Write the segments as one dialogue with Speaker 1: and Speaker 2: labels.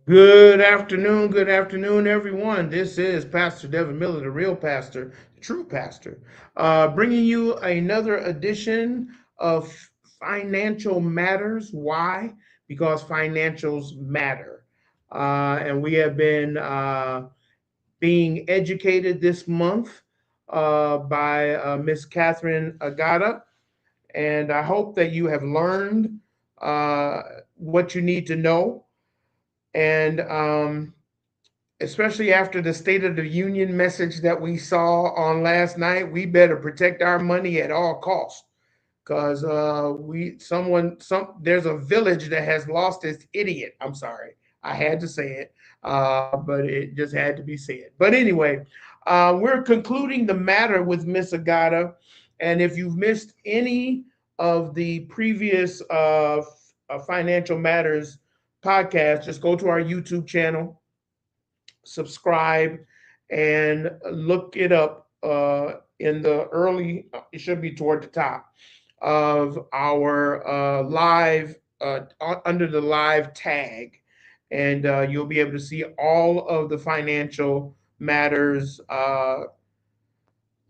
Speaker 1: Good afternoon, everyone. This is Pastor Devin Miller, the real pastor, the true pastor, bringing you another edition of Financial Matters. Why? Because financials matter. And we have been being educated this month by Miss Catherine Agada. And I hope that you have learned uh, what you need to know. And especially after the State of the Union message that we saw on last night, we better protect our money at all costs. Because there's a village that has lost its idiot. I'm sorry, I had to say it, but it just had to be said. But anyway, we're concluding the matter with Miss Agata, and if you've missed any of the previous financial matters podcast, just go to our YouTube channel, subscribe, and look it up in the early, it should be toward the top of our live, under the live tag. And you'll be able to see all of the financial matters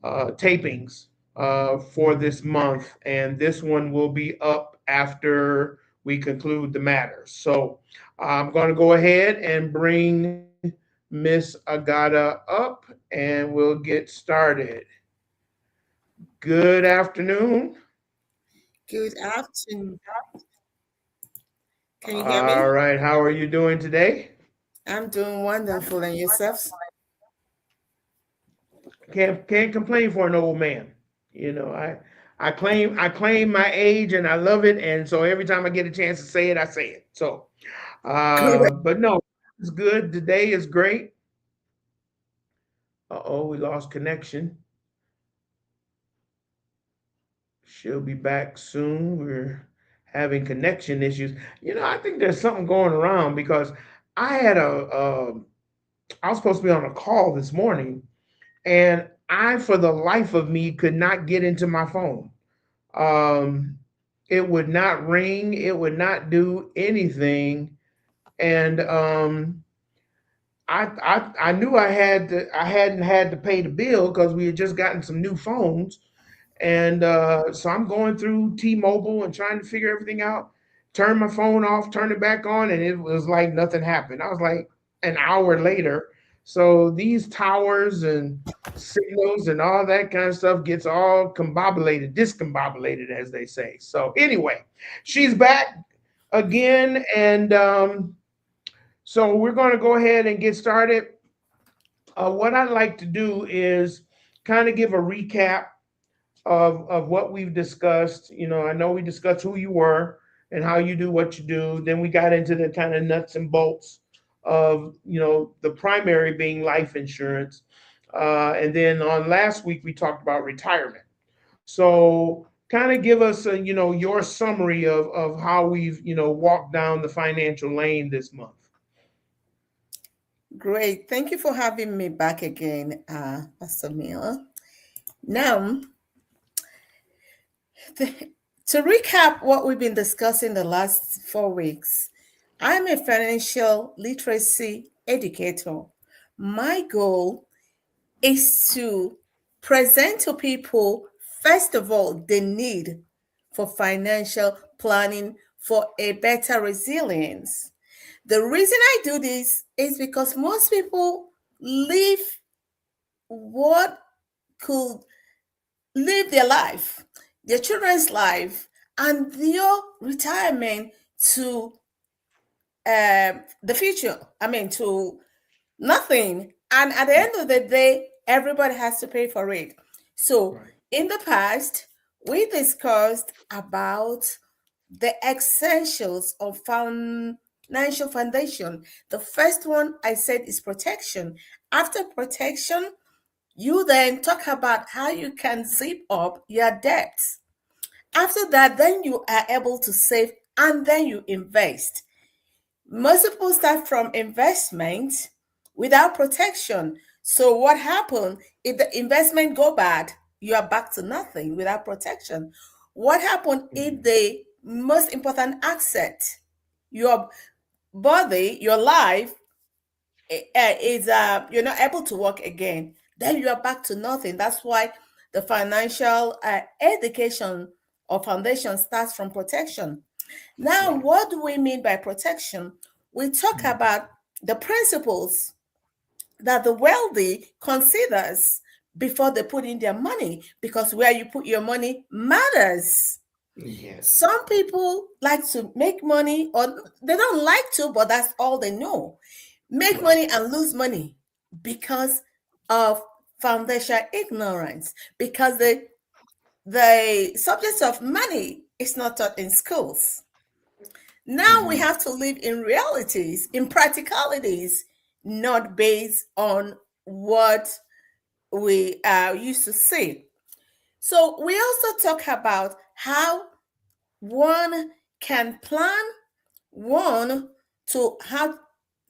Speaker 1: tapings for this month. And this one will be up after we conclude the matters. So I'm going to go ahead and bring Miss Agata up and we'll get started. Good afternoon.
Speaker 2: Good afternoon. Can you hear
Speaker 1: All
Speaker 2: me?
Speaker 1: right, how are you doing today?
Speaker 2: I'm doing wonderful. And yourselves?
Speaker 1: Can't complain for an old man. You know, I claim my age and I love it, and so every time I get a chance to say it, I say it. So,
Speaker 2: Correct.
Speaker 1: but no, it's good. Today is great. Uh-oh, we lost connection. She'll be back soon. We're having connection issues. I think there's something going around because I had I was supposed to be on a call this morning, and I, for the life of me, could not get into my phone. Um, it would not ring. It would not do anything, and I knew I hadn't had to pay the bill because we had just gotten some new phones, and so I'm going through T-Mobile and trying to figure everything out. Turn my phone off, turn it back on, and it was like nothing happened. I was like an hour later. So these towers and signals and all that kind of stuff gets all discombobulated, as they say. So anyway, she's back again, and so we're going to go ahead and get started. What I'd like to do is kind of give a recap of what we've discussed. I know we discussed who you were and how you do what you do. Then we got into the kind of nuts and bolts of, the primary being life insurance. And then on last week, we talked about retirement. So kind of give us, your summary of how we've, walked down the financial lane this month.
Speaker 2: Great. Thank you for having me back again, Pastor Miller. Now, to recap what we've been discussing the last 4 weeks, I'm a financial literacy educator. My goal is to present to people, first of all, the need for financial planning for a better resilience. The reason I do this is because most people live what could live their life, their children's life, and their retirement to the future. I mean, to nothing. And at the end of the day, everybody has to pay for it. So
Speaker 1: Right.
Speaker 2: in the past, we discussed about the essentials of financial foundation. The first one I said is protection. After protection, you then talk about how you can zip up your debts. After that, then you are able to save and then you invest. Most people start from investment without protection. So what happened if the investment go bad? You are back to nothing without protection. What happened if
Speaker 1: Mhm.
Speaker 2: the most important asset, your body, your life is you're not able to work again, then you are back to nothing. That's why the financial education or foundation starts from protection. Now,
Speaker 1: Right.
Speaker 2: what do we mean by protection? We talk
Speaker 1: Mm.
Speaker 2: about the principles that the wealthy considers before they put in their money, because where you put your money matters.
Speaker 1: Yes.
Speaker 2: Some people like to make money, or they don't like to, but that's all they know. Make
Speaker 1: Right.
Speaker 2: money and lose money because of foundation ignorance, because the subject of money is not taught in schools. Now we
Speaker 1: Hmm.
Speaker 2: have to live in realities, in practicalities, not based on what we used to see. So we also talk about how one can plan, one, to how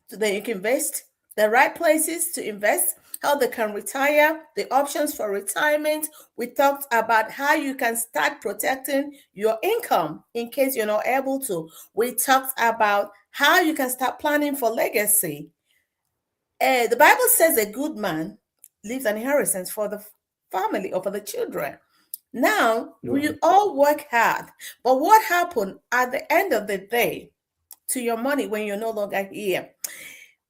Speaker 2: they can invest, the right places to invest, how they can retire, the options for retirement. We talked about how you can start protecting your income in case you're not able to. We talked about how you can start planning for legacy. The Bible says a good man leaves an inheritance for the family or for the children. Now, we
Speaker 1: Right.
Speaker 2: all work hard, but what happened at the end of the day to your money when you're no longer here?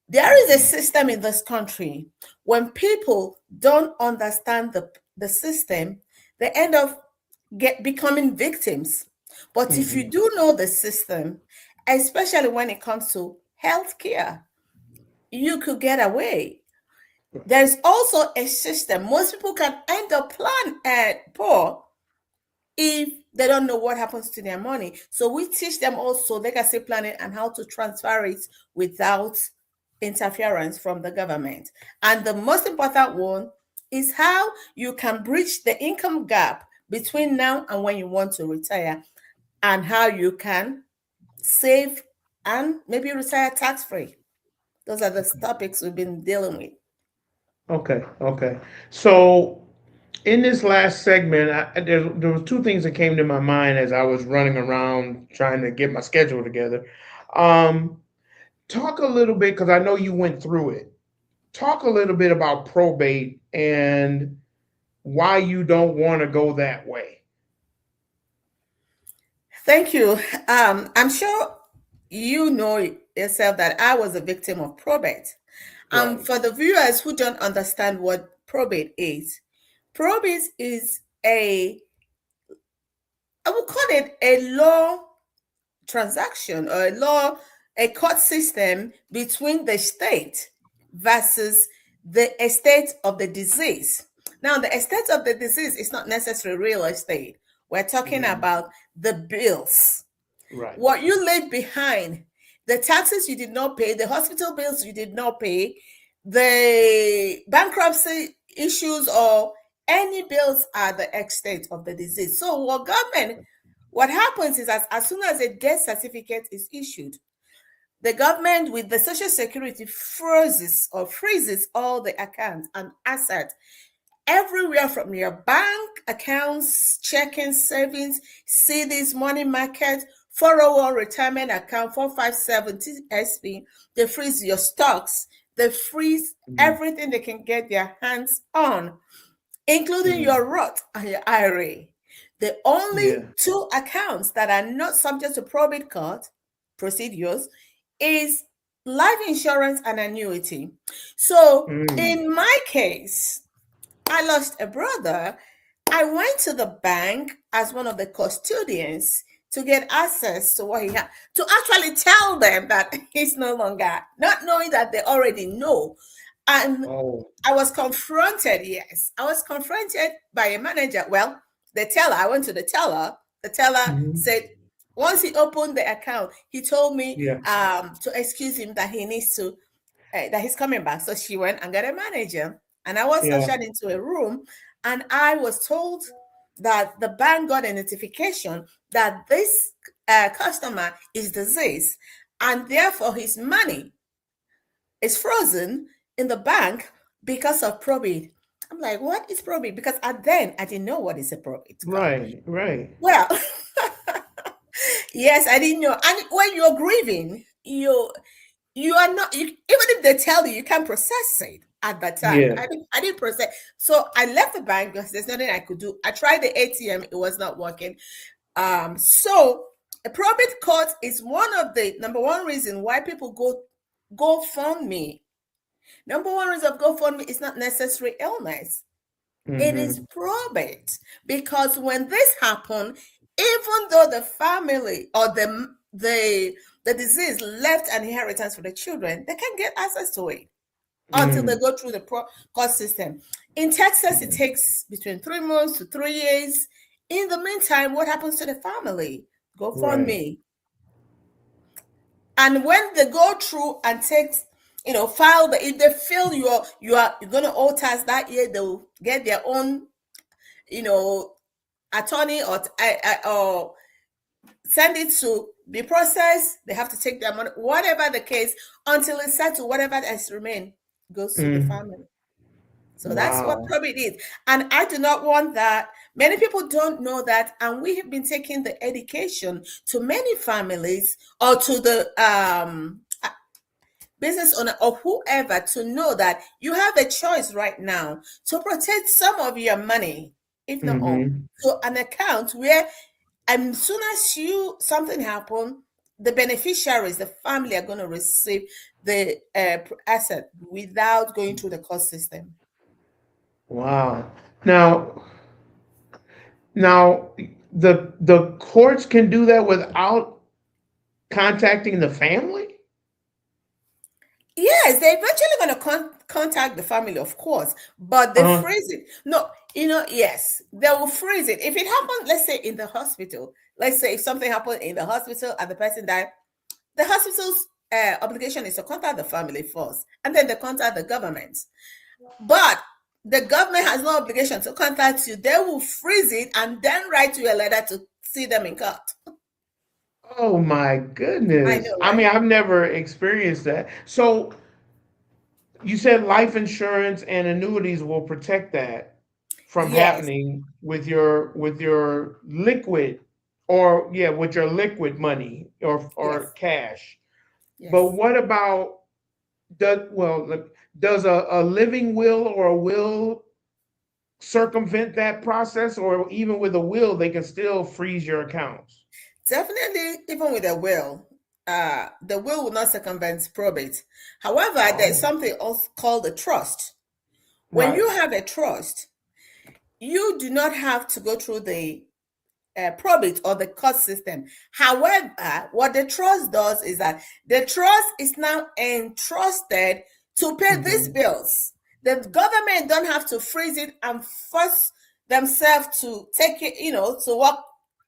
Speaker 2: There is a
Speaker 1: Hmm.
Speaker 2: system in this country. When people don't understand the system, they end up becoming victims. But if you
Speaker 1: Hmm.
Speaker 2: do know the system, especially when it comes to healthcare, you could get away.
Speaker 1: Right.
Speaker 2: There's also a system. Most people can end up plan poor if they don't know what happens to their money. So we teach them also legacy planning and how to transfer it without interference from the government. And the most important one is how you can bridge the income gap between now and when you want to retire, and how you can save and maybe retire tax free. Those are the topics we've been dealing with.
Speaker 1: Okay. Okay. So in this last segment, there was two things that came to my mind as I was running around trying to get my schedule together. Um, Talk a little bit because I know you went through it. Talk a little bit about probate and why you don't want to go that way.
Speaker 2: Thank you. I'm sure you know yourself that I was a victim of probate.
Speaker 1: Right.
Speaker 2: For the viewers who don't understand what probate is I would call it a law transaction, or a court system between the state versus the estate of the disease. Now, the estate of the disease is not necessarily real estate. We're talking
Speaker 1: Hmm.
Speaker 2: about the bills,
Speaker 1: Right.
Speaker 2: what you left behind, the taxes you did not pay, the hospital bills you did not pay, the bankruptcy issues, or any bills are the extent of the disease. So what happens is, as soon as a death certificate is issued, the government with the social security freezes all the accounts and assets everywhere, from your bank accounts, checking, savings, CDs, money market, 401 retirement account, 4570 SP. They freeze your stocks. They freeze
Speaker 1: Hmm.
Speaker 2: everything they can get their hands on, including
Speaker 1: Hmm.
Speaker 2: your Roth and your IRA. The only
Speaker 1: Yeah.
Speaker 2: two accounts that are not subject to probate court procedures is life insurance and annuity. So
Speaker 1: Mm.
Speaker 2: in my case, I lost a brother. I went to the bank as one of the custodians to get access to what he had, to actually tell them that he's no longer, not knowing that they already know. And
Speaker 1: Oh.
Speaker 2: I was confronted, yes, I was confronted by a manager. Well, the teller, I went to the teller. The teller
Speaker 1: Hmm.
Speaker 2: said, once he opened the account, he told me
Speaker 1: Yeah.
Speaker 2: to excuse him, that he needs to that he's coming back. So she went and got a manager, and I was
Speaker 1: Yeah.
Speaker 2: ushered into a room, and I was told that the bank got a notification that this customer is deceased, and therefore his money is frozen in the bank because of probate. I'm like, what is probate? Because at then I didn't know what is a probate card.
Speaker 1: Right. Right.
Speaker 2: Well, yes, I didn't know. And when you're grieving, you you are not even if they tell you, you can't process it at that time.
Speaker 1: Yeah.
Speaker 2: I didn't process. So I left the bank because there's nothing I could do. I tried the ATM, it was not working. So a probate court is one of the number one reason why people go fund me. Number one reason of GoFundMe is not necessary illness. It is
Speaker 1: Mm-hmm.
Speaker 2: probate. Because when this happened, even though the family or the disease left an inheritance for the children, they can get access to it until they
Speaker 1: Mm.
Speaker 2: go through the court system. In Texas, it takes between 3 months to 3 years. In the meantime, what happens to the family?
Speaker 1: Right.
Speaker 2: GoFundMe. And when they go through and take, file the, if they feel you're going to owe tax that year, they'll get their own, you know, attorney or send it to be processed. They have to take their money, whatever the case, until it's settled. Whatever has remained goes to the
Speaker 1: Mm.
Speaker 2: family. So that's what
Speaker 1: Wow.
Speaker 2: probate is. And I do not want that. Many people don't know that. And we have been taking the education to many families or to the business owner or whoever to know that you have a choice right now to protect some of your money, if not all,
Speaker 1: Mm-hmm.
Speaker 2: to an account where as soon as something happen, the beneficiaries, the family, are going to receive the asset without going through the court system.
Speaker 1: Wow. Now, now, the courts can do that without contacting the family?
Speaker 2: Yes, they're eventually going to contact the family, of course, but they
Speaker 1: Uh-huh.
Speaker 2: freeze it. No, yes, they will freeze it. If it happens, let's say in the hospital, let's say if something happened in the hospital and the person died, the hospital's obligation is to contact the family first, and then they contact the government. But the government has no obligation to contact you. They will freeze it and then write you a letter to see them in court.
Speaker 1: Oh my
Speaker 2: I
Speaker 1: goodness.
Speaker 2: know,
Speaker 1: I mean,
Speaker 2: right?
Speaker 1: I've never experienced that. So you said life insurance and annuities will protect that from
Speaker 2: Yes,
Speaker 1: happening with your liquid, or yeah, with your liquid money or
Speaker 2: yes,
Speaker 1: cash. But
Speaker 2: yes.
Speaker 1: what about does a living will or a will circumvent that process, or even with a will they can still freeze your accounts?
Speaker 2: Definitely, even with a will, the will not circumvent probate. However, there's
Speaker 1: Oh,
Speaker 2: something else called a trust. When
Speaker 1: right.
Speaker 2: you have a trust, you do not have to go through the probate or the court system. However, what the trust does is that the trust is now entrusted to pay these
Speaker 1: Hmm.
Speaker 2: bills. The government don't have to freeze it and force themselves to take it, to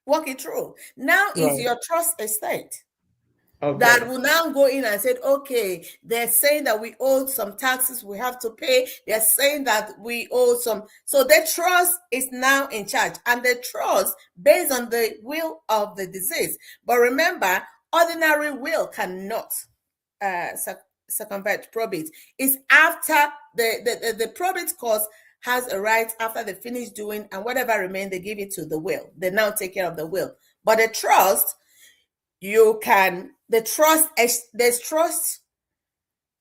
Speaker 2: walk it through. Now is
Speaker 1: Right.
Speaker 2: your trust estate that
Speaker 1: Okay.
Speaker 2: will now go in and said, okay, they're saying that we owe some taxes we have to pay. They're saying that we owe some. So the trust is now in charge, and the trust based on the will of the deceased. But remember, ordinary will cannot circumvent probate. It's after the probate court has a right after they finish doing, and whatever remains, they give it to the will. They now take care of the will. But the trust, you can the trust this trust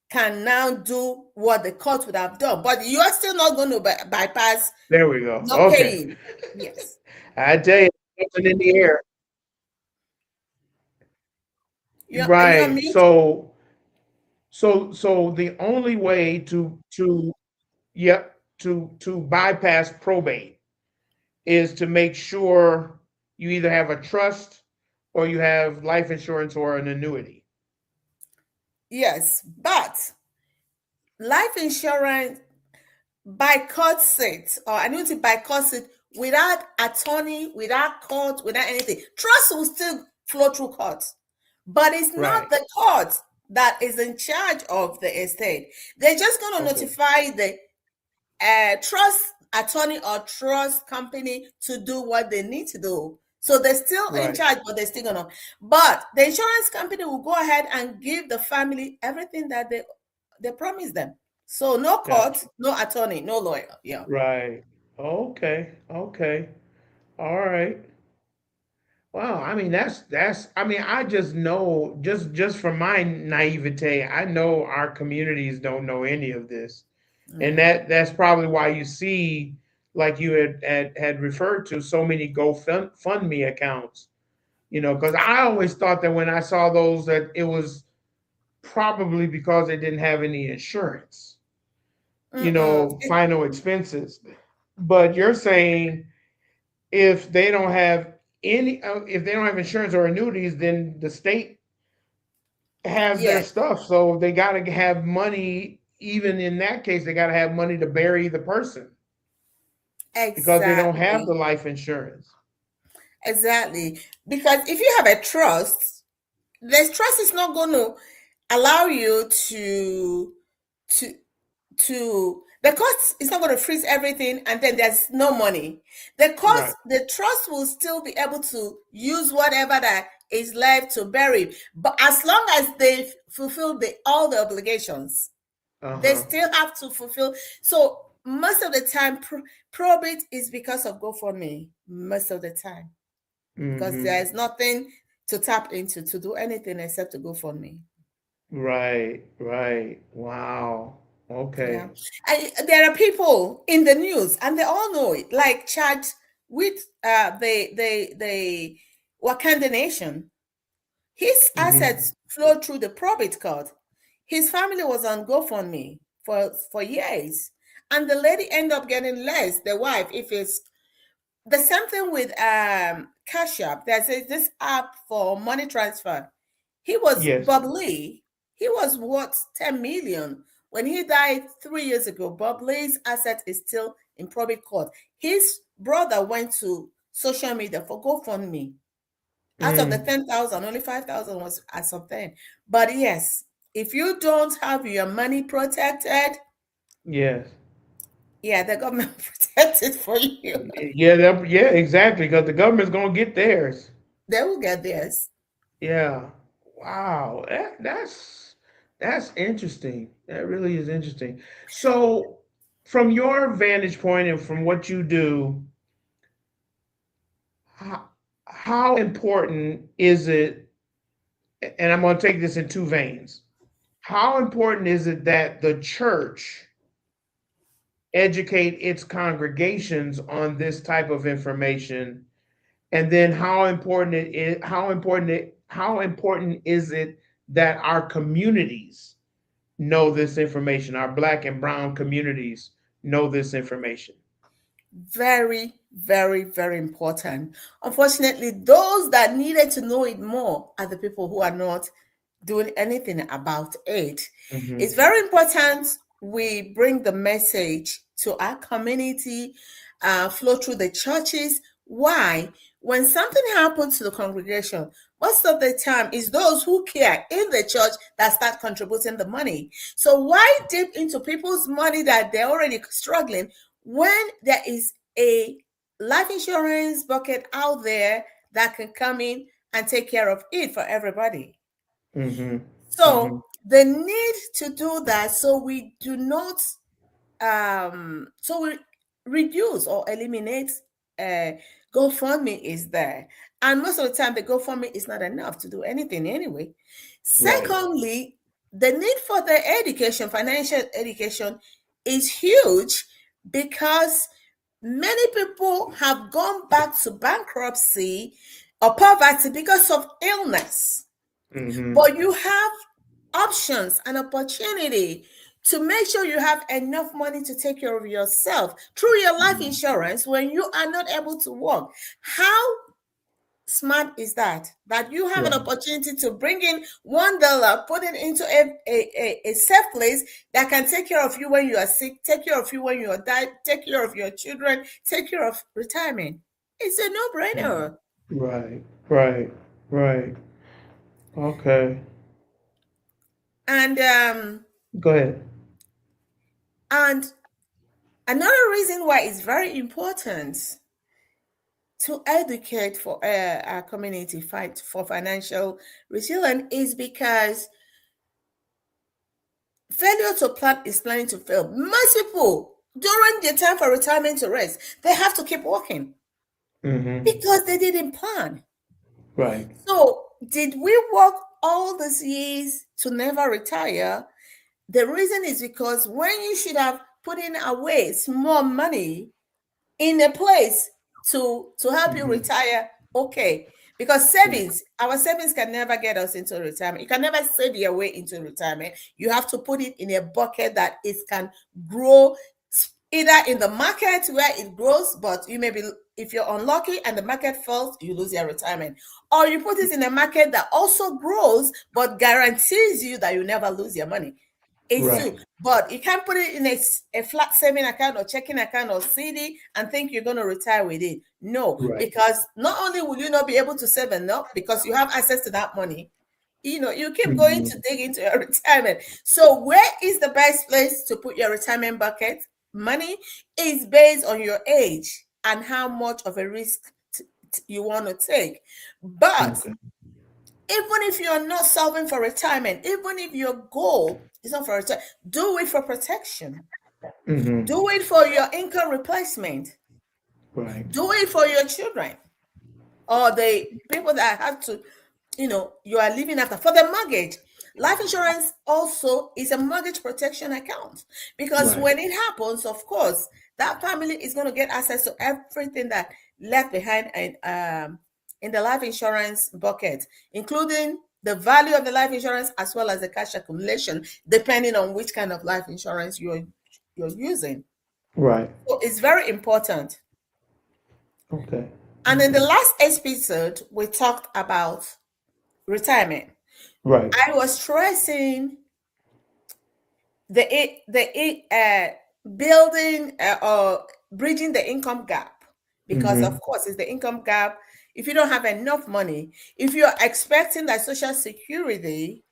Speaker 2: can now do what the court would have done, but you are still not going to bypass
Speaker 1: There we go.
Speaker 2: not
Speaker 1: Okay.
Speaker 2: paying. Yes.
Speaker 1: I tell you, something in the air.
Speaker 2: You're on
Speaker 1: Right.
Speaker 2: mute.
Speaker 1: So the only way to yep, to bypass probate is to make sure you either have a trust or you have life insurance or an annuity.
Speaker 2: Yes, but life insurance by court seat or annuity by court seat without attorney, without court, without anything, trust will still flow through court, but it's not
Speaker 1: Right.
Speaker 2: the court that is in charge of the estate. They're just going to
Speaker 1: Okay.
Speaker 2: notify the trust attorney or trust company to do what they need to do. So they're still in
Speaker 1: Right.
Speaker 2: charge, but they're still gonna. But the insurance company will go ahead and give the family everything that they promised them. So no court,
Speaker 1: Gotcha.
Speaker 2: no attorney, no lawyer. Yeah.
Speaker 1: Right. Okay. Okay. All right. Well, I mean that's I mean I just know just from my naivete, I know our communities don't know any of this. And
Speaker 2: Mhm.
Speaker 1: that's probably why you see, like you had referred to, so many GoFundMe accounts. Because I always thought that when I saw those that it was probably because they didn't have any insurance,
Speaker 2: Mm-mm.
Speaker 1: final expenses. But you're saying if they don't have if they don't have insurance or annuities, then the state has their
Speaker 2: Yes,
Speaker 1: stuff. So they got to have money. Even in that case, they got to have money to bury the person because they don't have the
Speaker 2: exactly.
Speaker 1: life insurance.
Speaker 2: Exactly. Because if you have a trust, the trust is not going to allow you to the cost is not going to freeze everything and then there's no money.
Speaker 1: Right.
Speaker 2: The trust will still be able to use whatever that is left to bury, but as long as they fulfill all the obligations,
Speaker 1: Uh
Speaker 2: they
Speaker 1: huh.
Speaker 2: still have to fulfill. So most of the time, probate is because of GoFundMe. Most of the time, because
Speaker 1: Mm-hmm.
Speaker 2: there is nothing to tap into to do anything except to GoFundMe.
Speaker 1: Right. Right. Wow.
Speaker 2: Yeah.
Speaker 1: Okay.
Speaker 2: There are people in the news and they all know it, like Chad with the Wakanda Nation. His
Speaker 1: Mm-hmm.
Speaker 2: assets flowed through the probate court. His family was on GoFundMe for years. And the lady ended up getting less, the wife, if it's the same thing with Cash App. There's this app for money transfer. He was
Speaker 1: Yes.
Speaker 2: Bob Lee. He was worth 10 million. When he died 3 years ago, Bob Lee's asset is still in probate court. His brother went to social media for GoFundMe. Out of the
Speaker 1: Mm.
Speaker 2: 10,000, only 5,000 was as of then. But yes, if you don't have your money protected,
Speaker 1: Yes.
Speaker 2: yeah, the government protects it for you.
Speaker 1: Yeah. Yeah. Exactly. Because the government's gonna get theirs.
Speaker 2: They will get theirs.
Speaker 1: Yeah. Wow. That's interesting. That really is interesting. So, from your vantage point and from what you do, how important is it? And I'm going to take this in two veins. How important is it that the church educate its congregations on this type of information? And then how important is it that our communities know this information? Our black and brown communities know this information.
Speaker 2: Very, very, very important. Unfortunately, those that needed to know it more are the people who are not doing anything about it. It's
Speaker 1: Hmm.
Speaker 2: very important we bring the message to our community, flow through the churches. Why? When something happens to the congregation, most of the time it's those who care in the church that start contributing the money. So why dip into people's money that they're already struggling when there is a life insurance bucket out there that can come in and take care of it for everybody?
Speaker 1: Hmm. Hmm.
Speaker 2: So the need to do that so we do not so we reduce or eliminate uh GoFundMe is there. And most of the time the GoFundMe is not enough to do anything anyway.
Speaker 1: Right.
Speaker 2: Secondly, the need for the education, financial education, is huge because many people have gone back to bankruptcy or poverty because of illness.
Speaker 1: Hmm.
Speaker 2: But you have options and opportunity to make sure you have enough money to take care of yourself through your life insurance when you are not able to work. How smart is that? That you have an
Speaker 1: Right.
Speaker 2: opportunity to bring in $1, put it into a safe place that can take care of you when you are sick, take care of you when you are died, take care of your children, take care of retirement. It's a no-brainer.
Speaker 1: Right. Right. Right. Okay.
Speaker 2: And
Speaker 1: Go ahead.
Speaker 2: and another reason why it's very important to educate for our community fight for financial resilience is because failure to plan is planning to fail. Most people during their time for retirement to rest, they have to keep working
Speaker 1: Hmm.
Speaker 2: because they didn't plan.
Speaker 1: Right.
Speaker 2: So, did we work all these years to never retire? The reason is because when you should have put in away small money in a place to help you
Speaker 1: Hmm.
Speaker 2: retire, okay, because
Speaker 1: Right.
Speaker 2: savings, our savings can never get us into retirement. You can never save your way into retirement. You have to put it in a bucket that it can grow, either in the market where it grows, but you may be, if you're unlucky and the market falls, you lose your retirement, or you put it in a market that also grows but guarantees you that you never lose your money. It's
Speaker 1: Right.
Speaker 2: true. But you can't put it in a flat saving account or checking account or CD and think you're going to retire with it. No,
Speaker 1: Right.
Speaker 2: because not only will you not be able to save enough because you have access to that money, you keep going
Speaker 1: Hmm.
Speaker 2: to dig into your retirement. So, where is the best place to put your retirement bucket? Money is based on your age and how much of a risk you want to take. But
Speaker 1: Okay.
Speaker 2: even if you're not solving for retirement, even if your goal is not for retirement, do it for protection.
Speaker 1: Hmm.
Speaker 2: Do it for your income replacement.
Speaker 1: Right.
Speaker 2: Do it for your children or the people that have to, you are living after. For the mortgage, life insurance also is a mortgage protection account because
Speaker 1: Right.
Speaker 2: when it happens, of course, that family is going to get access to everything that left behind in the life insurance bucket, including the value of the life insurance as well as the cash accumulation, depending on which kind of life insurance you're using.
Speaker 1: Right.
Speaker 2: So it's very important.
Speaker 1: Okay.
Speaker 2: And in the
Speaker 1: Okay.
Speaker 2: last episode, we talked about retirement.
Speaker 1: Right.
Speaker 2: I was stressing building or bridging the income gap because,
Speaker 1: Hmm.
Speaker 2: of course, it's the income gap. If you don't have enough money, if you're expecting that Social Security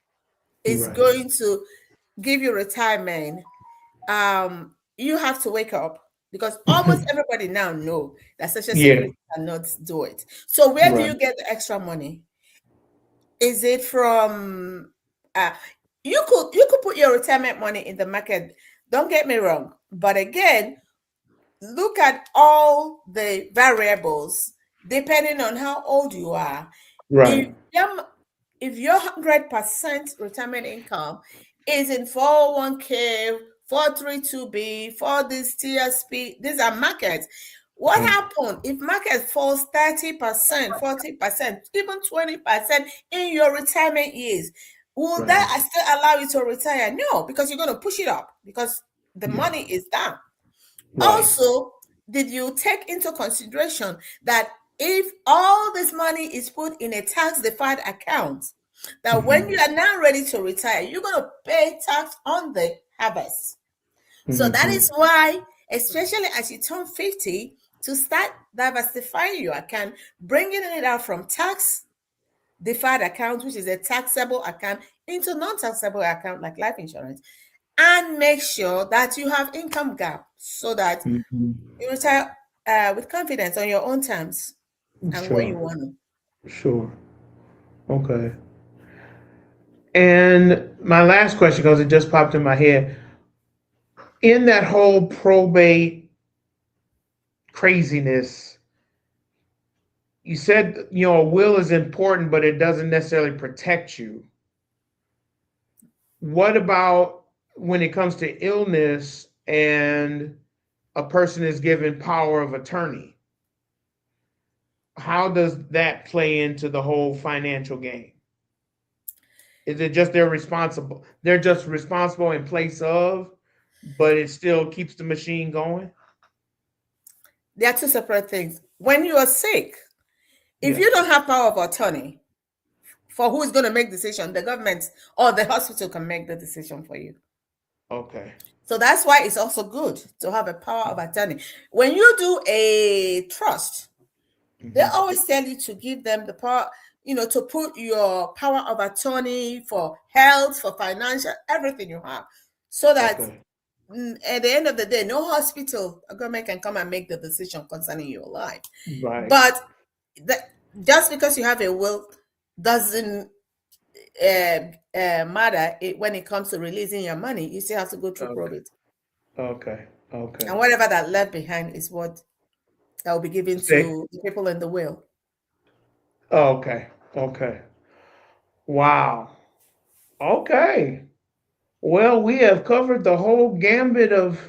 Speaker 2: is
Speaker 1: Right.
Speaker 2: going to give you retirement, you have to wake up because almost everybody now know that Social
Speaker 1: Yeah.
Speaker 2: Security cannot do it. So where do
Speaker 1: Right.
Speaker 2: you get the extra money? Is it from uh you could put your retirement money in the market. Don't get me wrong. But again, look at all the variables depending on how old you are. If
Speaker 1: Right.
Speaker 2: your if your 100% retirement income is in 401k, 432b, for this TSP, these are markets. What
Speaker 1: Mm.
Speaker 2: happened if market falls 30%, 40%, even 20% in your retirement years? Will
Speaker 1: Right.
Speaker 2: that still allow you to retire? No, because you're going to push it up because the
Speaker 1: Yeah.
Speaker 2: money is down.
Speaker 1: Right.
Speaker 2: Also, did you take into consideration that if all this money is put in a tax deferred account, that when
Speaker 1: Hmm.
Speaker 2: you are now ready to retire, you're going to pay tax on the harvest? So that
Speaker 1: Hmm.
Speaker 2: is why, especially as you turn 50, to start diversifying your account, bringing it out from tax deferred account, which is a taxable account, into non-taxable account like life insurance, and make sure that you have income gap so that
Speaker 1: Hmm.
Speaker 2: you retire with confidence on your own terms and when
Speaker 1: Sure.
Speaker 2: you want to.
Speaker 1: Sure. Okay. And my last question, because it just popped in my head, in that whole probate craziness, you said, a will is important, but it doesn't necessarily protect you. What about when it comes to illness and a person is given power of attorney? How does that play into the whole financial game? Is it just they're just responsible in place of, but it still keeps the machine going?
Speaker 2: They are two separate things. When you are sick, if
Speaker 1: Yeah.
Speaker 2: you don't have power of attorney for who is going to make decision, the government or the hospital can make the decision for you.
Speaker 1: Okay.
Speaker 2: So that's why it's also good to have a power of attorney. When you do a trust, they
Speaker 1: Hmm.
Speaker 2: always tell you to give them the power, to put your power of attorney for health, for financial, everything you have, so that
Speaker 1: Okay.
Speaker 2: at the end of the day, no hospital or government can come and make the decision concerning your life.
Speaker 1: Right.
Speaker 2: But that, just because you have a will doesn't matter when it comes to releasing your money. You still have to go through
Speaker 1: Okay.
Speaker 2: probate.
Speaker 1: Okay. Okay.
Speaker 2: And whatever that left behind is what that will be given
Speaker 1: Say.
Speaker 2: to the people in the will.
Speaker 1: Okay. Okay. Wow. Okay. Well, we have covered the whole gambit of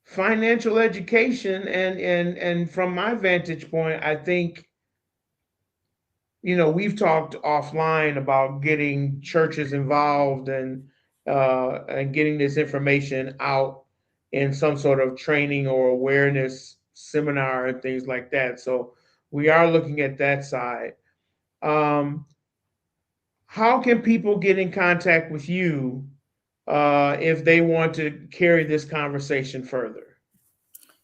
Speaker 1: financial education, and from my vantage point, I think, we've talked offline about getting churches involved, and getting this information out in some sort of training or awareness seminar and things like that. So we are looking at that side. Um, how can people get in contact with you if they want to carry this conversation further?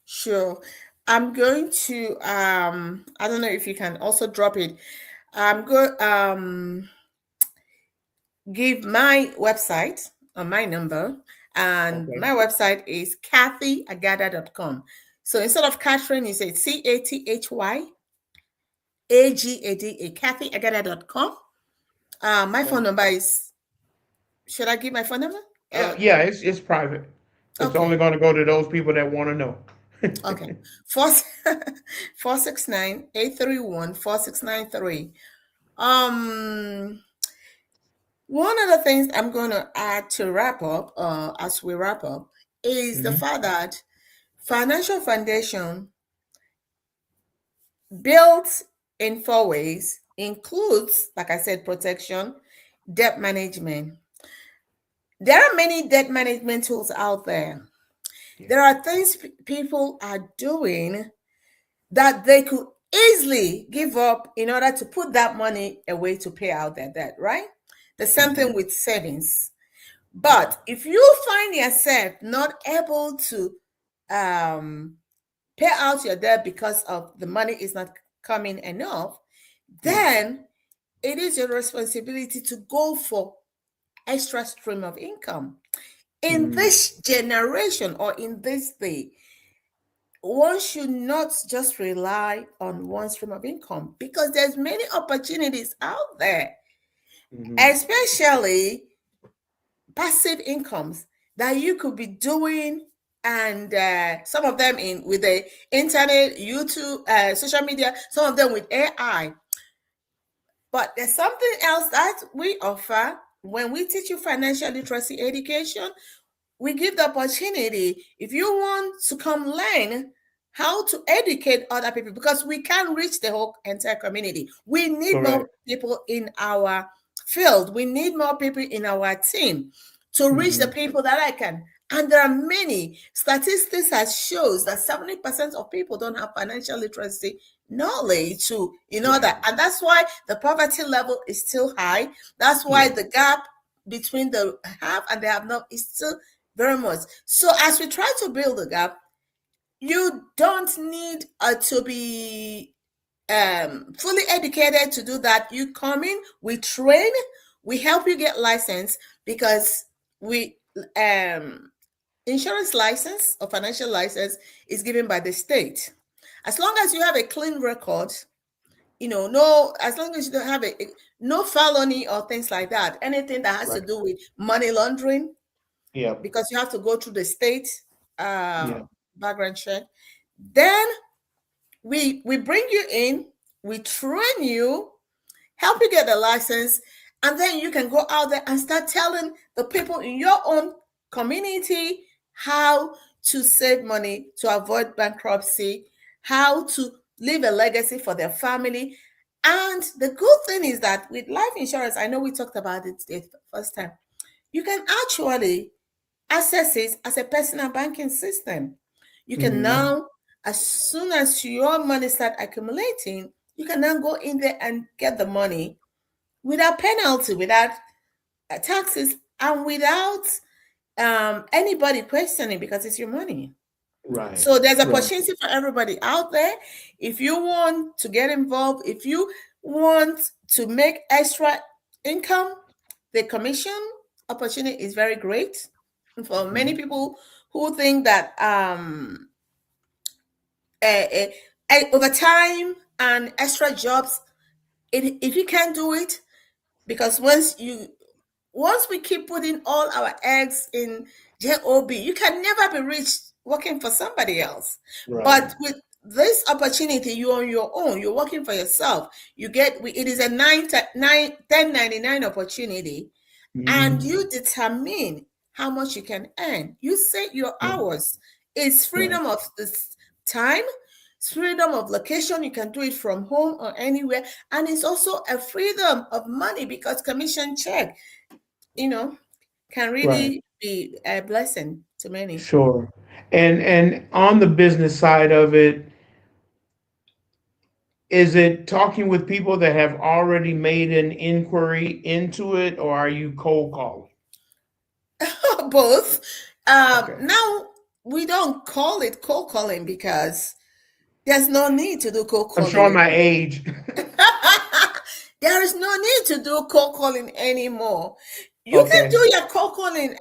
Speaker 2: Sure. I'm going to I don't know if you can also drop it. I'm going give my website or my number, and
Speaker 1: Okay.
Speaker 2: my website is kathyagada.com. So instead of Catherine, you say CATHYAGADA, kathyagada.com. My phone number is, should I give my phone number?
Speaker 1: Yeah, it's private. It's only
Speaker 2: Okay.
Speaker 1: going to go to those people that want to know.
Speaker 2: Okay. 4 469 831 4693. Um, One of the things I'm going to add to wrap up, as we wrap up, is the
Speaker 1: Hmm.
Speaker 2: fact that financial foundation built in four ways includes, like I said, protection, debt management. There are many debt management tools out there.
Speaker 1: Yeah.
Speaker 2: There are things people are doing that they could easily give up in order to put that money away to pay out their debt, right? The same
Speaker 1: Hmm.
Speaker 2: thing with savings.
Speaker 1: Yeah.
Speaker 2: But if you find yourself not able to um, pay out your debt because of the money is not coming enough,
Speaker 1: Yeah.
Speaker 2: then it is your responsibility to go for extra stream of income. In
Speaker 1: Mm.
Speaker 2: this generation or in this day, one should not just rely on one stream of income because there's many opportunities out there,
Speaker 1: Hmm.
Speaker 2: especially passive incomes that you could be doing, and some of them in with the internet, YouTube, social media, some of them with AI. But there's something else that we offer when we teach you financial literacy education. We give the opportunity if you want to come learn how to educate other people, because we can't reach the whole entire community. We need more
Speaker 1: Correct.
Speaker 2: people in our field, we need more people in our team to reach the
Speaker 1: Hmm.
Speaker 2: people that I can. And there are many statistics that shows that 70% of people don't have financial literacy knowledge to,
Speaker 1: Right.
Speaker 2: that, and that's why the poverty level is still high. That's why
Speaker 1: Yeah.
Speaker 2: the gap between the have and the have not is still very much. So as we try to build a gap, you don't need to be fully educated to do that. You come in, we train, we help you get license, because we insurance license or financial license is given by the state. As long as you have a clean record, no, as long as you don't have no felony or things like that, anything that has to
Speaker 1: Right.
Speaker 2: do with money laundering,
Speaker 1: Yeah.
Speaker 2: because you have to go through the state uh,
Speaker 1: Yeah.
Speaker 2: background check. Then we bring you in, we train you, help you get the license, and then you can go out there and start telling the people in your own community how to save money to avoid bankruptcy, how to leave a legacy for their family. And the good thing is that with life insurance, I know we talked about it the first time, you can actually access it as a personal banking system. You can
Speaker 1: Hmm.
Speaker 2: now, as soon as your money start accumulating, you can now go in there and get the money without penalty, without taxes, and without anybody questioning, because it's your money.
Speaker 1: Right.
Speaker 2: So there's
Speaker 1: Right.
Speaker 2: opportunity for everybody out there. If you want to get involved, if you want to make extra income, the commission opportunity is very great for many
Speaker 1: Hmm.
Speaker 2: people who think that over time and extra jobs, if you can't do it, because once we keep putting all our eggs in job, you can never be rich working for somebody else.
Speaker 1: Right.
Speaker 2: But with this opportunity, you're on your own, you're working for yourself. It is a 1099 opportunity, and
Speaker 1: Hmm.
Speaker 2: you determine how much you can earn. You set your
Speaker 1: Right.
Speaker 2: hours. It's
Speaker 1: Right.
Speaker 2: freedom of this time, it's freedom of location. You can do it from home or anywhere. And it's also a freedom of money, because commission check, you know, can
Speaker 1: Right.
Speaker 2: really be a blessing to many.
Speaker 1: Sure. And on the business side of it, is it talking with people that have already made an inquiry into it, or are you cold calling?
Speaker 2: Both.
Speaker 1: Okay.
Speaker 2: Now, we don't call it cold calling because there's no need to do cold
Speaker 1: I'm
Speaker 2: calling
Speaker 1: showing my
Speaker 2: anymore.
Speaker 1: age.
Speaker 2: There is no need to do cold calling anymore. You can
Speaker 1: Okay.
Speaker 2: do your cold calling,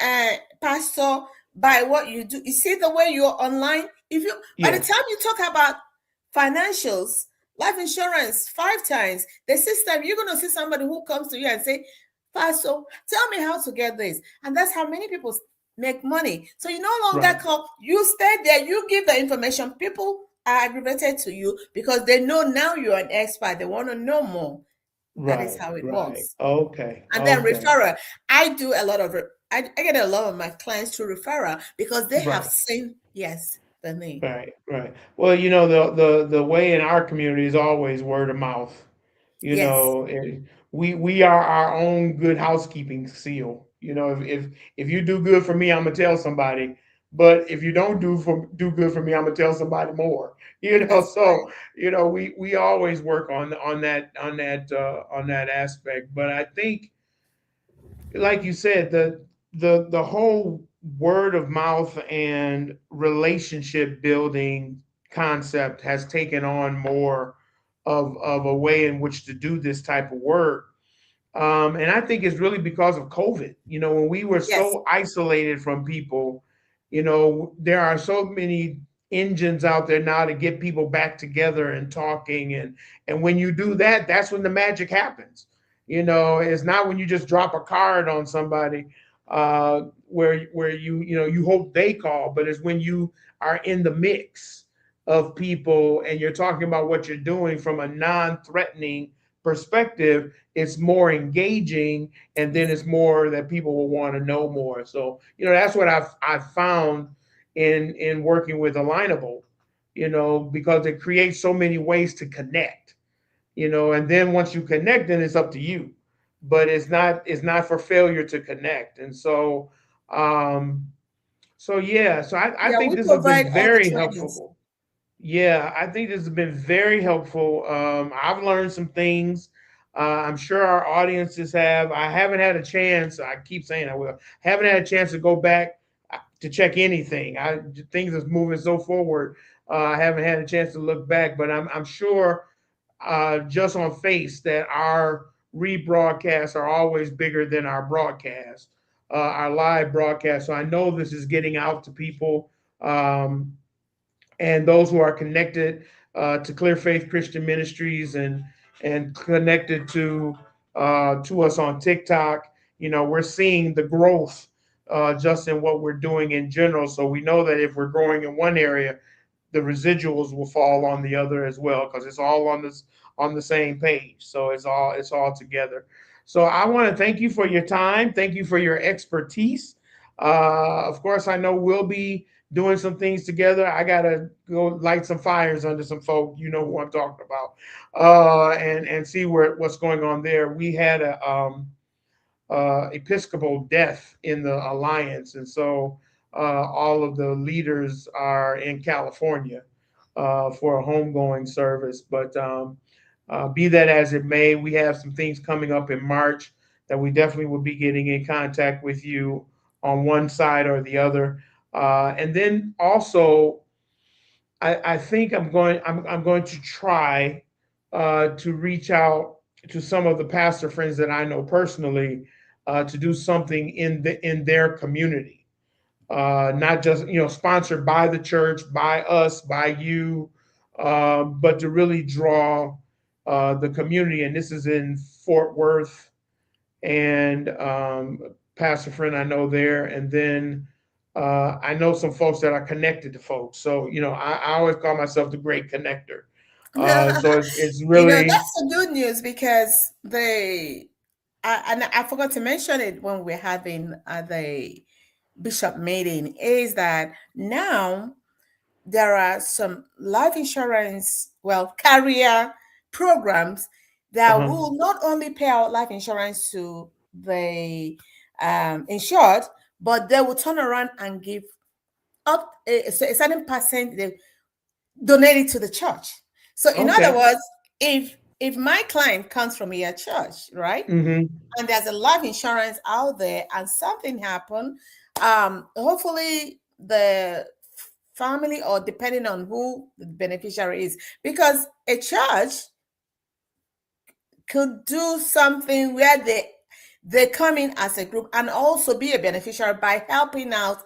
Speaker 2: Pastor, by what you do. You see the way you're online. If you By the
Speaker 1: Yes.
Speaker 2: time you talk about financials, life insurance, 5 times the system, you're gonna see somebody who comes to you and say, "Pastor, tell me how to get this," and that's how many people make money. So you no longer
Speaker 1: Right.
Speaker 2: call. You stay there. You give the information. People are aggravated to you because they know now you're an expert. They want to know more. That is
Speaker 1: Right.
Speaker 2: how it
Speaker 1: Right.
Speaker 2: works.
Speaker 1: Okay.
Speaker 2: And then
Speaker 1: Okay.
Speaker 2: referral. I do a lot of I get a lot of my clients through referral because they have
Speaker 1: Right.
Speaker 2: seen, yes, the name.
Speaker 1: Right. Right. Well, the way in our community is always word of mouth. You
Speaker 2: Yes,
Speaker 1: know, we are our own good housekeeping seal. If you do good for me, I'm gonna tell somebody. But if you don't do good for me, I'm gonna tell somebody more.
Speaker 2: that's
Speaker 1: So
Speaker 2: right.
Speaker 1: we always work on that aspect. But I think, like you said, the whole word of mouth and relationship building concept has taken on more of a way in which to do this type of work. And I think it's really because of COVID. When we were
Speaker 2: Yes,
Speaker 1: so isolated from people, there are so many engines out there now to get people back together and talking. And when you do that, that's when the magic happens. It's not when you just drop a card on somebody, where you hope they call, but it's when you are in the mix of people and you're talking about what you're doing from a non-threatening perspective. It's more engaging, and then it's more that people will want to know more. So that's what I've found in working with Alignable, because it creates so many ways to connect. And then once you connect, then it's up to you. But it's not for failure to connect. And so yeah, so I
Speaker 2: yeah,
Speaker 1: think
Speaker 2: we
Speaker 1: this has been
Speaker 2: provide all the
Speaker 1: very
Speaker 2: trainings.
Speaker 1: helpful. Yeah, I think this has been very helpful. I've learned some things. I'm sure our audiences have. I haven't had a chance. I keep saying I will. Haven't had a chance to go back to check anything. Things is moving so forward. I haven't had a chance to look back, but I'm sure, just on face, that our rebroadcasts are always bigger than our broadcasts, our live broadcasts. So I know this is getting out to people. Um, and those who are connected to Clear Faith Christian Ministries, and connected to us on TikTok. We're seeing the growth, just in what we're doing in general. So we know that if we're growing in one area, the residuals will fall on the other as well, because it's all on the same page. So it's all together. So I want to thank you for your time. Thank you for your expertise. Of course, I know we'll be doing some things together. I gotta go light some fires under some folk. You know who I'm talking about, and see what's going on there. We had a Episcopal death in the alliance, and so all of the leaders are in California for a homegoing service. But be that as it may, we have some things coming up in March that we definitely will be getting in contact with you on one side or the other. And then also, I think I'm going to try to reach out to some of the pastor friends that I know personally, to do something in their community, not just sponsored by the church, by us, by you, but to really draw the community. And this is in Fort Worth, and pastor friend I know there, and then I know some folks that are connected to folks. So, I always call myself the great connector. So it's really,
Speaker 2: That's the good news because and I forgot to mention it when we're having the bishop meeting, is that now there are some life insurance, well, carrier programs that
Speaker 1: uh-huh.
Speaker 2: will not only pay out life insurance to the insured, but they will turn around and give up a certain percent. They donate it to the church. So, in other
Speaker 1: Okay.
Speaker 2: words, if my client comes from your church, right,
Speaker 1: Hmm.
Speaker 2: and there's a life insurance out there, and something happened, hopefully the family, or depending on who the beneficiary is, because a church could do something where they come in as a group and also be a beneficiary by helping out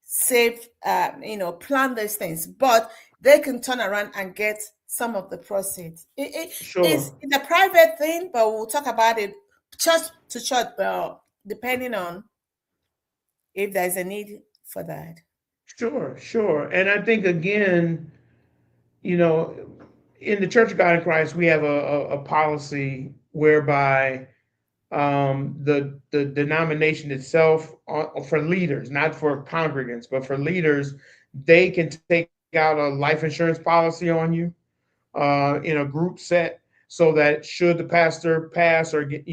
Speaker 2: save, plan these things, but they can turn around and get some of the proceeds.
Speaker 1: Sure.
Speaker 2: It's a private thing, but we'll talk about it church to church, but depending on if there's a need for that.
Speaker 1: Sure. Sure. And I think, again, you know, in the Church of God in Christ, we have a policy whereby the denomination itself, for leaders, not for congregants, but for leaders, they can take out a life insurance policy on you in a group set, so that should the pastor pass or get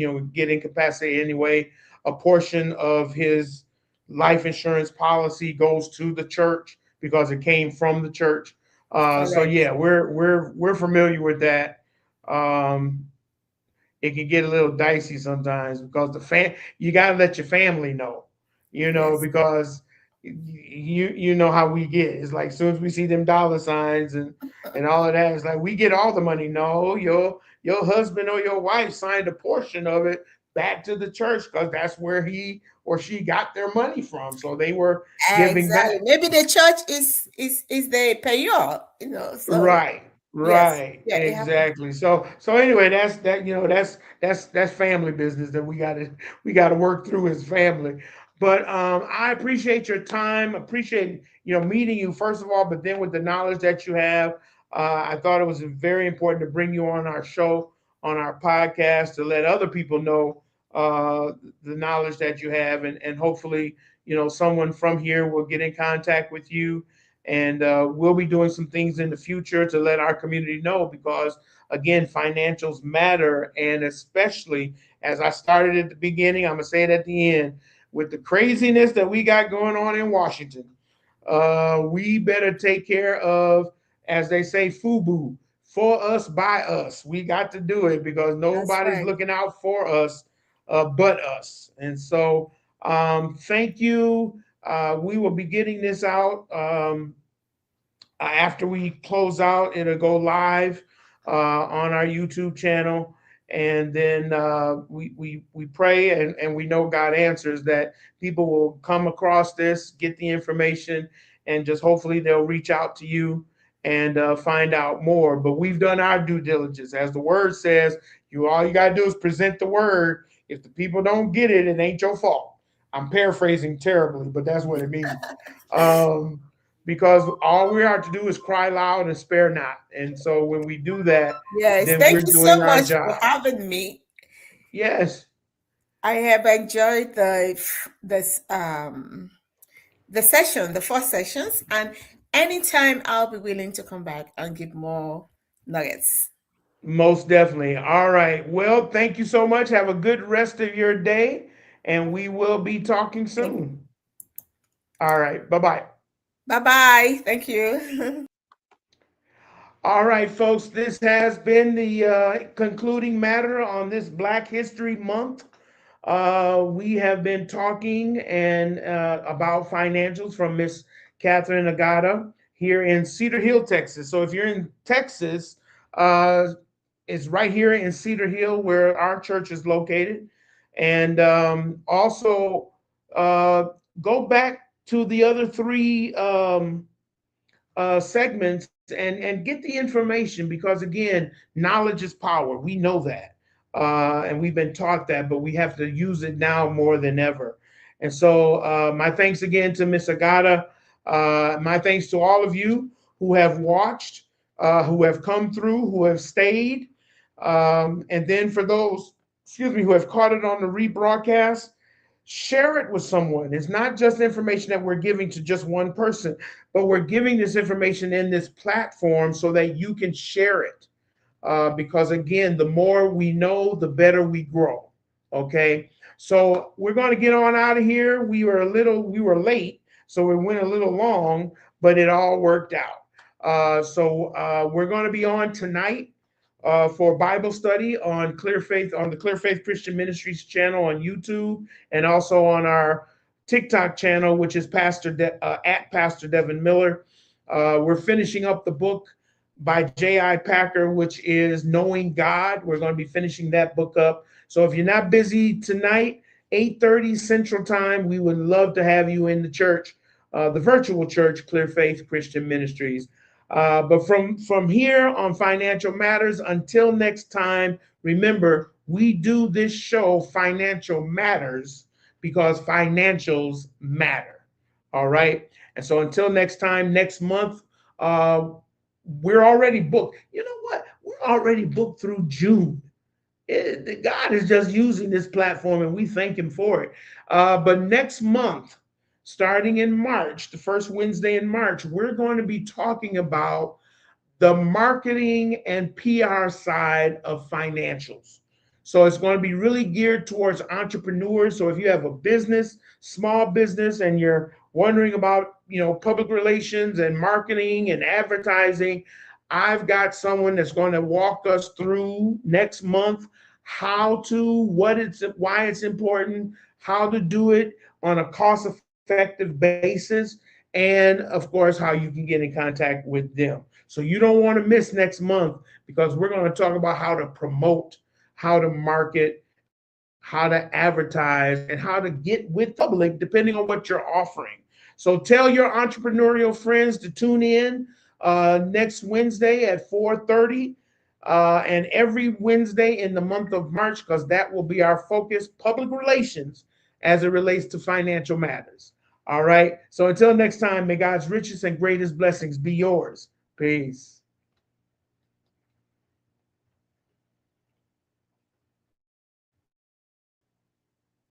Speaker 1: incapacitated anyway, a portion of his life insurance policy goes to the church because it came from the church. So
Speaker 2: Correct.
Speaker 1: yeah, we're familiar with that. Um, it can get a little dicey sometimes because you got to let your family know,
Speaker 2: Yes.
Speaker 1: because you know how we get. It's like as soon as we see them dollar signs and all of that, it's like we get all the money. No, your husband or your wife signed a portion of it back to the church because that's where he or she got their money from. So they were giving
Speaker 2: Exactly.
Speaker 1: back.
Speaker 2: Maybe the church is the payer. So
Speaker 1: Right,
Speaker 2: yes,
Speaker 1: right,
Speaker 2: yeah, it happens.
Speaker 1: exactly. So anyway, that's family business that we gotta work through as family. But I appreciate your time. Appreciate meeting you first of all, but then with the knowledge that you have, I thought it was very important to bring you on our show, on our podcast, to let other people know the knowledge that you have, and hopefully someone from here will get in contact with you, and we'll be doing some things in the future to let our community know, because again, financials matter. And especially, as I started at the beginning, I'm going to say it at the end, with the craziness that we got going on in Washington, we better take care of, as they say, FUBU, for us, by us. We got to do it because
Speaker 2: That's
Speaker 1: nobody's
Speaker 2: right.
Speaker 1: looking out for us but us. And so thank you. We will be getting this out. After we close out, it'll go live on our YouTube channel, and then we pray, and we know God answers, that people will come across this, get the information, and just hopefully they'll reach out to you and find out more. But we've done our due diligence, as the word says. All you gotta do is present the word. If the people don't get it, it ain't your fault. I'm paraphrasing terribly, but that's what it means. Um, because all we are to do is cry loud and spare not. And so when we do that,
Speaker 2: Yes.
Speaker 1: then we're
Speaker 2: Thank you
Speaker 1: doing
Speaker 2: so
Speaker 1: our
Speaker 2: much for
Speaker 1: job.
Speaker 2: having me.
Speaker 1: Yes,
Speaker 2: I have enjoyed this the session, the 4 sessions, and anytime I'll be willing to come back and give more nuggets.
Speaker 1: most definitely. All right. Well, thank you so much. Have a good rest of your day, and we will be talking soon. All right. Bye bye.
Speaker 2: Bye bye. Thank you.
Speaker 1: All right, folks. This has been the concluding matter on this Black History Month. We have been talking and about financials from Miss Catherine Agada here in Cedar Hill, Texas. So if you're in Texas, uh, it's right here in Cedar Hill where our church is located. And also uh, go back to the other three segments, and get the information, because again, knowledge is power. We know that, and we've been taught that, but we have to use it now more than ever. And so, my thanks again to Miss Agada. My thanks to all of you who have watched, who have come through, who have stayed. And then for those, excuse me, who have caught it on the rebroadcast, share it with someone. It's not just information that we're giving to just one person, but we're giving this information in this platform so that you can share it. Because again, the more we know, the better we grow. Okay, so we're going to get on out of here. We were late, so it went a little long, but it all worked out. We're going to be on tonight for Bible study on Clear Faith on the Clear Faith Christian Ministries channel on YouTube, and also on our TikTok channel, which is at Pastor Devin Miller. We're finishing up the book by J.I. Packer, which is Knowing God. We're going to be finishing that book up. So if you're not busy tonight, 8:30 Central Time, we would love to have you in the church, the virtual church, Clear Faith Christian Ministries. But from here on Financial Matters, until next time, remember, we do this show, Financial Matters, because financials matter. All right. And so until next time, next month, we're already booked. You know what? We're already booked through June. God is just using this platform, and we thank Him for it. But next month, starting in March, the first Wednesday in March, we're going to be talking about the marketing and PR side of financials. So it's going to be really geared towards entrepreneurs. So if you have a business, small business, and you're wondering about, public relations and marketing and advertising, I've got someone that's going to walk us through next month why it's important, how to do it on a cost effective basis, and of course, how you can get in contact with them. So you don't want to miss next month, because we're going to talk about how to promote, how to market, how to advertise, and how to get with the public depending on what you're offering. So tell your entrepreneurial friends to tune in next Wednesday at 4:30, and every Wednesday in the month of March, because that will be our focus, public relations, as it relates to financial matters. All right. So until next time, may God's richest and greatest blessings be yours. Peace.